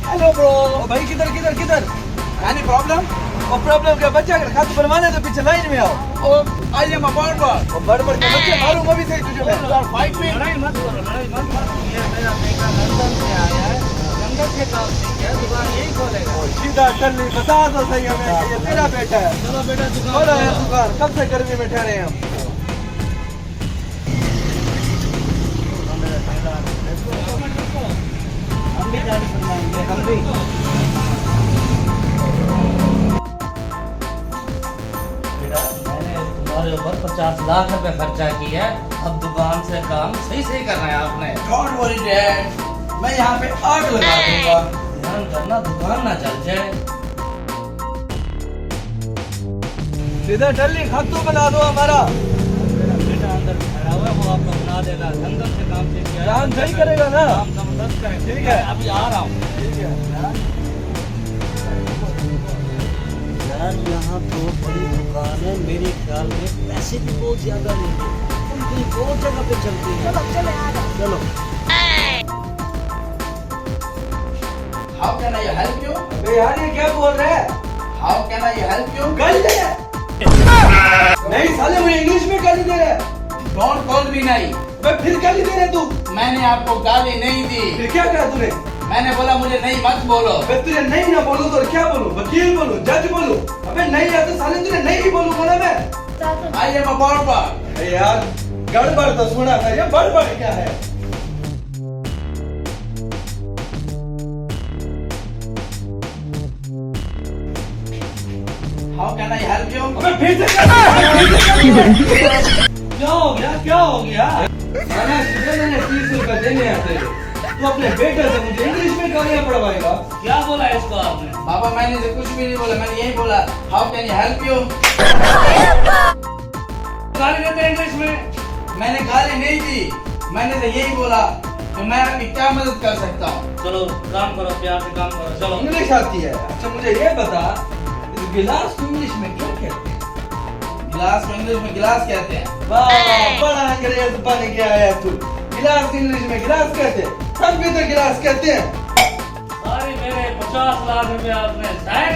Hello bro. भाई किधर किधर किधर? Any problem? और प्रॉब्लम क्या? बच्चा अगर खाते बनवाना है तो पीछे लाइन में आओ। ओ आई एम अ बर्बर। और बड़बड़ के बच्चे मारूंगा अभी से तुझे मैं। यार फाइट में लड़ाई मत करो, लड़ाई मत करो। ये मेरा बेटा लंदन से आया है, लंदन के काम से क्या दुकान यही खोलेगा। सीधा चलनी बता दो सही हमें कि ये तेरा बेटा है। चलो बेटा दुकान खोलो है दुकान। कब से गर्मी में ठहरे हैं हम? हम भी गाड़ी बनवाएंगे, हम भी। बेटा मैंने तुम्हारे ऊपर 50 लाख रुपए खर्चा किया है, अब दुकान से काम सही सही करना है आपने। डोंट वरी डैड, मैं यहाँ पे आग लगा दूंगा। ध्यान करना दुकान ना जल जाए। सीधा चलनी खातू बना दो हमारा। मेरा बेटा अंदर खड़ा हुआ है, वो आपको बना देगा। लंदन से काम से किया है। काम सही करेगा ना? काम जबरदस्त करेगा। ठीक है। अभी आ रहा हूँ। ठीक है। यार यहाँ तो बड़ी दुकान है, मेरे ख्याल में पैसे भी बहुत ज्यादा लेंगे। तुम कहीं बहुत जगह पे चलती है। चलो how can I help you? अबे यार ये क्या बोल रहे हैं? How can I help you? गाली दे रहे? नहीं साले मुझे इंग्लिश में गाली दे रहे हैं। डोंट कॉल मी नहीं। अबे फिर गाली दे रहे तू? मैंने आपको गाली नहीं दी। फिर क्या कहा तूने? मैंने बोला मुझे नहीं मत बोलो। अबे तुझे नहीं ना बोलूं तो क्या बोलूं? वकील बोलूं? जज बोलूं? अबे नहीं है तो साले तुझे नहीं बोलूंगा ना मैं। आई एम अ बर्बर। अरे यार गड़बड़ तो सुना था, ये बड़बड़ क्या है? How can I help you? अबे फिर से क्या हो गया, क्या हो गया? खाना तुझे मैंने 30 रुपए देने हैं तेरे। तू अपने बेटे से मुझे इंग्लिश में गालियां पढ़वाएगा? क्या बोला इसको आपने? पापा मैंने से कुछ भी नहीं बोला, मैंने यही बोला how can I help you. गाली देते हैं इंग्लिश में? मैंने गाली नहीं दी, मैंने तो यही बोला कि मैं आपकी क्या मदद कर सकता हूँ। चलो काम करो, प्यार से काम करो। चलो इंग्लिश आती है? अच्छा मुझे ये बता, इस गिलास को इंग्लिश में क्या कहते हैं? गिलास को इंग्लिश में गिलास कहते हैं। वाह बड़ा अंग्रेज बन गया है तू। गिलास इंग्लिश में गिलास कहते हैं, सब भी तो गिलास कहते हैं। सारे मेरे 50 लाख रुपए आपने जायज